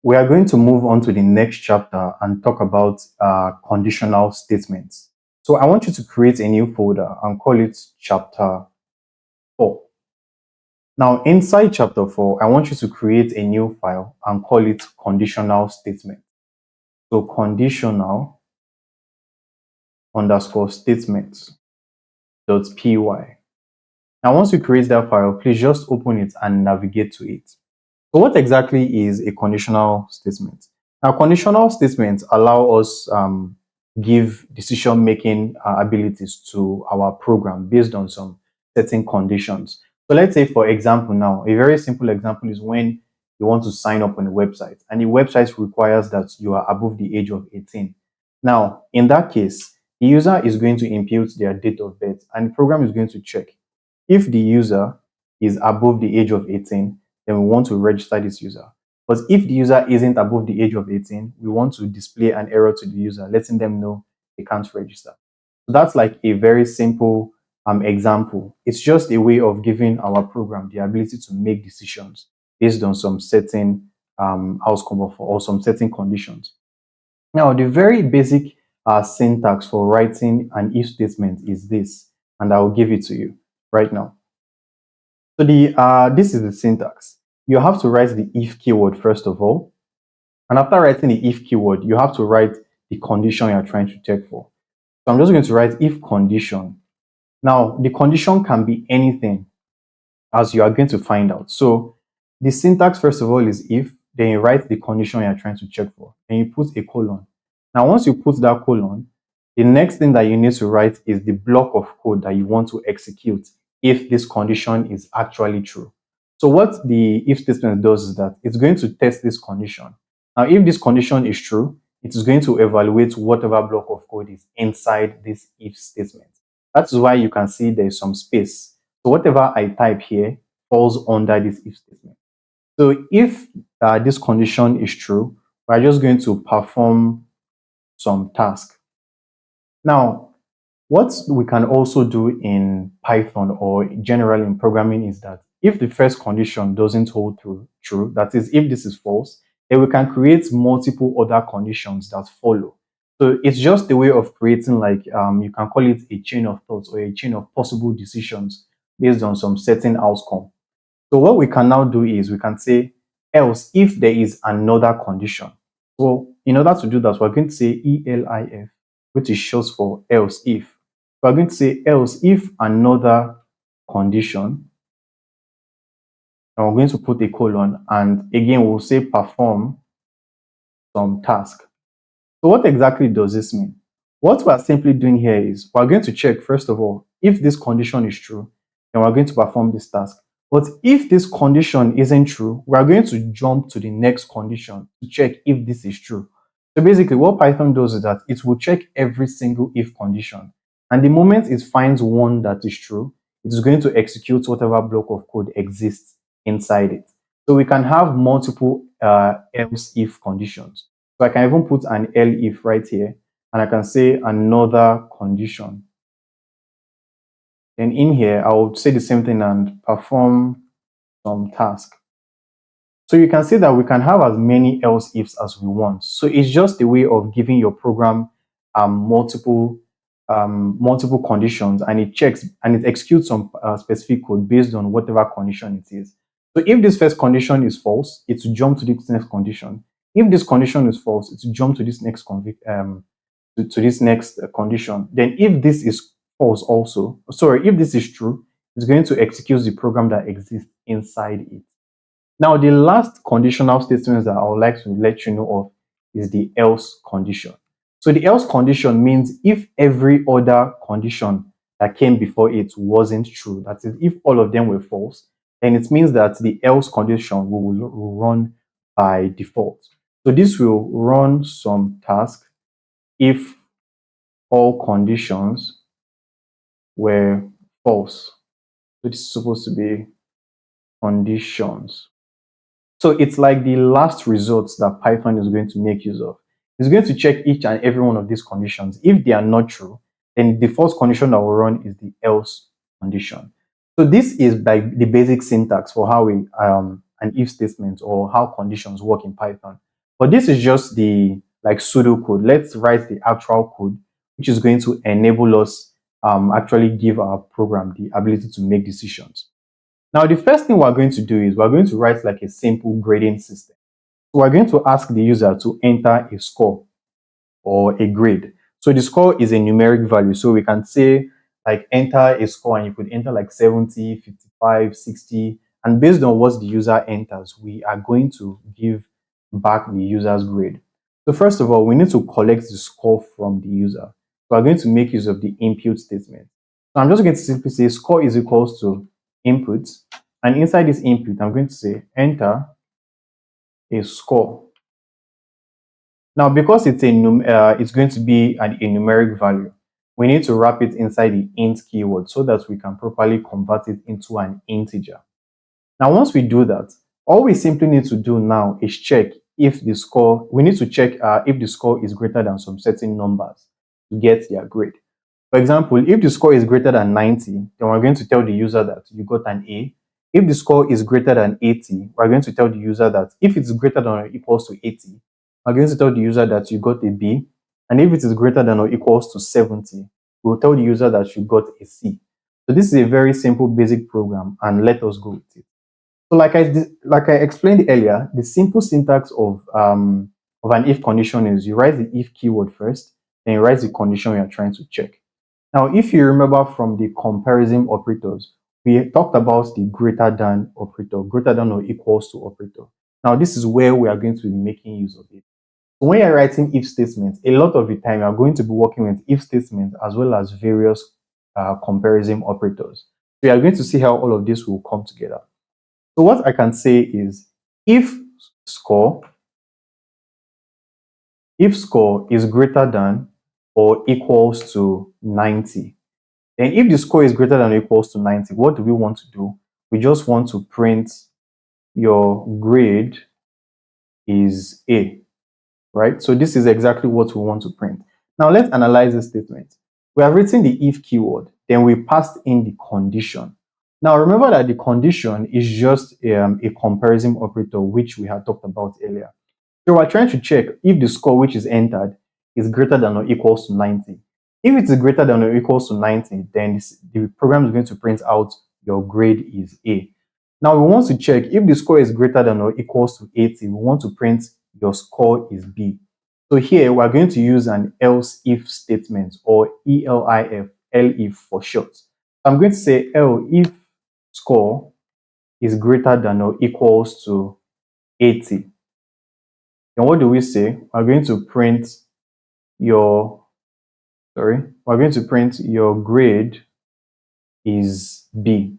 We are going to move on to the next chapter and talk about conditional statements. So I want you to create a new folder and call it chapter 4. Now, inside chapter 4, I want you to create a new file and call it conditional statement. So conditional underscore statements dot py. Now, once you create that file, please just open it and navigate to it. So what exactly is a conditional statement? Now, conditional statements allow us give decision-making abilities to our program based on some certain conditions. So let's say, for example, now, a very simple example is when you want to sign up on a website and the website requires that you are above the age of 18. Now, in that case, the user is going to input their date of birth and the program is going to check. If the user is above the age of 18, then we want to register this user. But if the user isn't above the age of 18, we want to display an error to the user, letting them know they can't register. So that's like a very simple example. It's just a way of giving our program the ability to make decisions based on some certain outcome or some certain conditions. Now, the very basic syntax for writing an if statement is this, and I will give it to you right now. So this is the syntax. You have to write the if keyword first of all, and after writing the if keyword, you have to write the condition you are trying to check for. So I'm just going to write if condition. Now, the condition can be anything, as you are going to find out. So the syntax first of all is if, then you write the condition you are trying to check for, and you put a colon. Now, once you put that colon, the next thing that you need to write is the block of code that you want to execute if this condition is actually true. So what the if statement does is that it's going to test this condition. Now, if this condition is true, it is going to evaluate whatever block of code is inside this if statement. That's why you can see there is some space. So whatever I type here falls under this if statement. So if this condition is true, we're just going to perform some task. Now, what we can also do in Python or generally in programming is that if the first condition doesn't hold true, that is, if this is false, then we can create multiple other conditions that follow. So it's just a way of creating, like, you can call it a chain of thoughts or a chain of possible decisions based on some certain outcome. So what we can now do is we can say else if there is another condition. So in order to do that, we're going to say elif, which is short for else if. We're going to say else if another condition, and we're going to put a colon, and again we'll say perform some task. So what exactly does this mean? What we're simply doing here is we're going to check, first of all, if this condition is true, then we're going to perform this task. But if this condition isn't true, we're going to jump to the next condition to check if this is true. So basically, what Python does is that it will check every single if condition. And the moment it finds one that is true, it is going to execute whatever block of code exists inside it. So we can have multiple else if conditions. So I can even put an elif right here, and I can say another condition. Then in here, I will say the same thing and perform some task. So you can see that we can have as many else ifs as we want. So it's just a way of giving your program multiple conditions, and it checks and it executes some specific code based on whatever condition it is. So if this first condition is false, it will jump to this next condition. If this condition is false, it will jump to this next to this next condition. Then if this is false also, sorry, if this is true, it's going to execute the program that exists inside it. Now, the last conditional statement that I would like to let you know of is the else condition. So the else condition means if every other condition that came before it wasn't true, that is, if all of them were false, then it means that the else condition will run by default. So this will run some task if all conditions were false. So this is supposed to be conditions. So it's like the last results that Python is going to make use of. It's going to check each and every one of these conditions. If they are not true, then the first condition that will run is the else condition. So this is like the basic syntax for how an if statement or how conditions work in Python. But this is just the like pseudo code. Let's write the actual code, which is going to enable us actually give our program the ability to make decisions. Now, the first thing we're going to do is we're going to write like a simple grading system. So we're going to ask the user to enter a score or a grade. So the score is a numeric value. So we can say like enter a score and you could enter like 70, 55, 60. And based on what the user enters, we are going to give back the user's grade. So first of all, we need to collect the score from the user. So we're going to make use of the input statement. So I'm just going to simply say score is equals to input. And inside this input, I'm going to say enter a score. Now, because it's going to be a numeric value, we need to wrap it inside the int keyword so that we can properly convert it into an integer. Now, once we do that, all we simply need to do now is check if the score, we need to check if the score is greater than some certain numbers to get their grade. For example, if the score is greater than 90, then we're going to tell the user that you got an A. If the score is greater than 80, we're going to tell the user that if it's greater than or equals to 80, we're going to tell the user that you got a B. And if it is greater than or equals to 70, we'll tell the user that you got a C. So this is a very simple basic program, and let us go with it. So like I explained earlier, the simple syntax of an if condition is you write the if keyword first, then you write the condition you're trying to check. Now, if you remember from the comparison operators, we talked about the greater than operator, greater than or equals to operator. Now, this is where we are going to be making use of it. So when you're writing if statements, a lot of the time you're going to be working with if statements as well as various comparison operators. So you're going to see how all of this will come together. So what I can say is if score, if score is greater than or equals to 90, then if the score is greater than or equals to 90, what do we want to do? We just want to print your grade is A, right? So this is exactly what we want to print. Now let's analyze this statement. We have written the if keyword, then we passed in the condition. Now remember that the condition is just a comparison operator, which we had talked about earlier. So we're trying to check if the score which is entered is greater than or equals to 90. If it is greater than or equals to 90, then the program is going to print out your grade is A. Now we want to check if the score is greater than or equals to 80, we want to print your score is B. So here we're going to use an else if statement or ELIF, elif for short. I'm going to say if score is greater than or equals to 80. Then what do we say? We're going to print your, we're going to print your grade is B.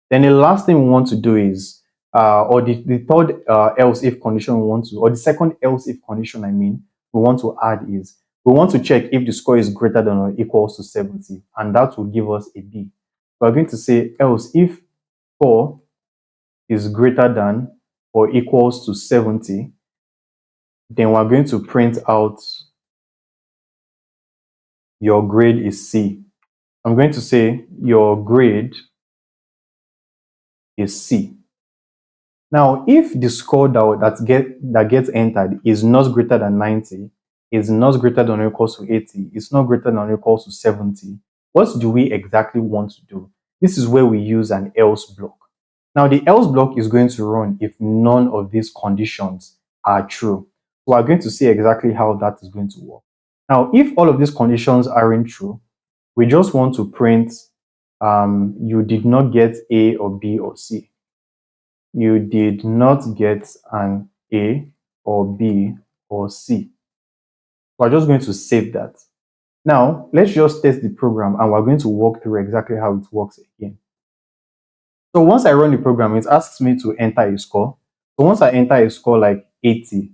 Then the last thing we want to do is, or the third else if condition we want to, or the second else if condition, I mean, we want to add is, we want to check if the score is greater than or equals to 70, and that will give us a B. We're going to say else if score is greater than or equals to 70, then we're going to print out your grade is C. I'm going to say your grade is C. Now, if the score that gets entered is not greater than 90, is not greater than or equals to 80, it's not greater than or equals to 70, what do we exactly want to do? This is where we use an else block. Now, the else block is going to run if none of these conditions are true. So we're going to see exactly how that is going to work. Now, if all of these conditions aren't true, we just want to print you did not get A or B or C. You did not get an A or B or C. We're just going to save that. Now, let's just test the program and we're going to walk through exactly how it works again. So once I run the program, it asks me to enter a score. So once I enter a score like 80,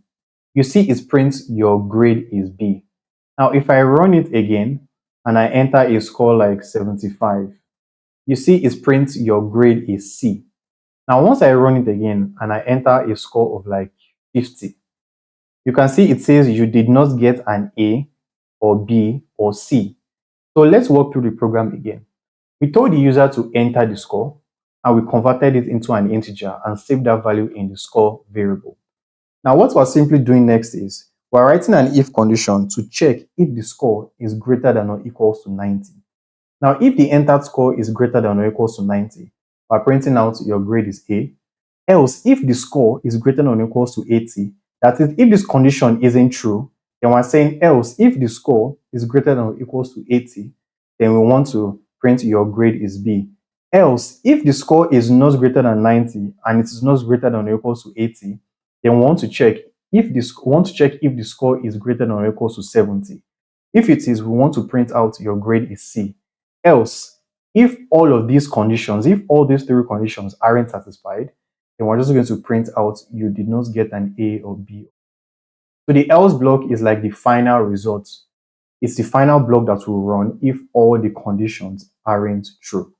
you see it prints your grade is B. Now, if I run it again and I enter a score like 75, you see it prints your grade is C. Now, once I run it again and I enter a score of like 50, you can see it says you did not get an A or B or C. So let's walk through the program again. We told the user to enter the score and we converted it into an integer and saved that value in the score variable. Now, what we're simply doing next is we're writing an if condition to check if the score is greater than or equals to 90. Now, if the entered score is greater than or equals to 90, we're printing out your grade is A. Else, if the score is greater than or equals to 80, that is, if this condition isn't true, then we're saying else, if the score is greater than or equals to 80, then we want to print your grade is B. Else, if the score is not greater than 90 and it is not greater than or equals to 80, then we want to check if the score is greater than or equals to 70. If it is, we want to print out your grade is C. Else, if all of these conditions, if all these three conditions aren't satisfied, then we're just going to print out you did not get an A or B. So the else block is like the final result. It's the final block that will run if all the conditions aren't true.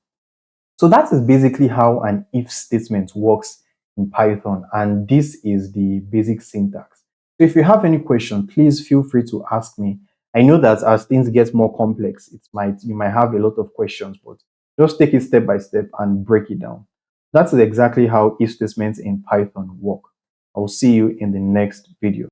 So that is basically how an if statement works in Python, and this is the basic syntax. So if you have any question, please feel free to ask me. I know that as things get more complex, you might have a lot of questions, but just take it step by step and break it down. That's exactly how if statements in Python work. I'll see you in the next video.